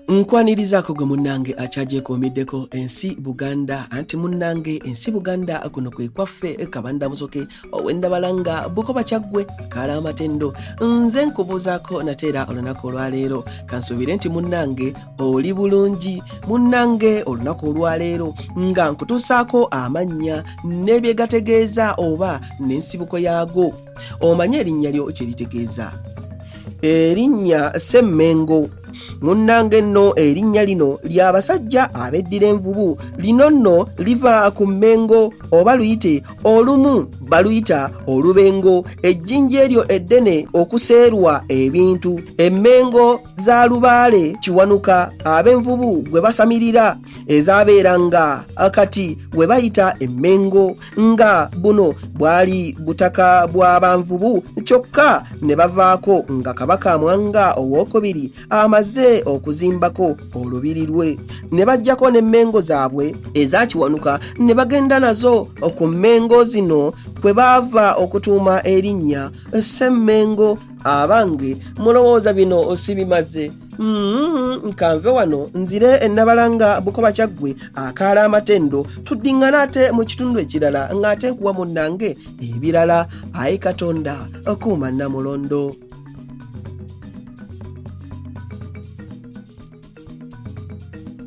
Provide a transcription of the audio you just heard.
Nkwanirizako gwe munnange akyagyekuumiddeko ensi Buganda anti munnange ensi Buganda kuno kwe kwaffe Kabanda Musoke ow'Endabalanga Bukoba Kyaggwe akaala amatendo. Nze nkubuuzaako nateera olunaku olwaleero kansuubire nti munnange oli bulungi. Munnange olunaku olwaleero nga nkutuusaako amannya n'ebyegategeeza oba n'ensibuko yaago. Omanye erinnya lyo kye litegeeza. Erinnya Ssemmengo. Munnange nno erinnya lino ly'abasajja abeddira envubu. Lino nno liva ku mmengo oba luyite olumu baluyita olubengo. Ejjinja eryo eddene okuseerwa ebintu. Emmengo za lubaale kiwanuka ab'envubu gwe basamirira ezaabeeranga kati we bayita emmengo, nga buno bwali butaka bw'abanvubu kyokka ne bavaako nga Kabaka Mwanga owookubiri amaze okuzimbako olubiri lwe. Ne bajjako n'emmengo zaabwe ezakiwanuka ne bagenda nazo ku mmengo zino kwe baava okutuuma erinnya Ssemmengo. Abange mulowooza bino sibimaze. Nkanve wano nzire Ennabalanga Bukoba Kyaggwe akaala amatendo tuddiŋŋana ate mu kitundu ekirala ng'ate nkuwa munnange ebirala. Ayi Katonda kuuma Namulondo.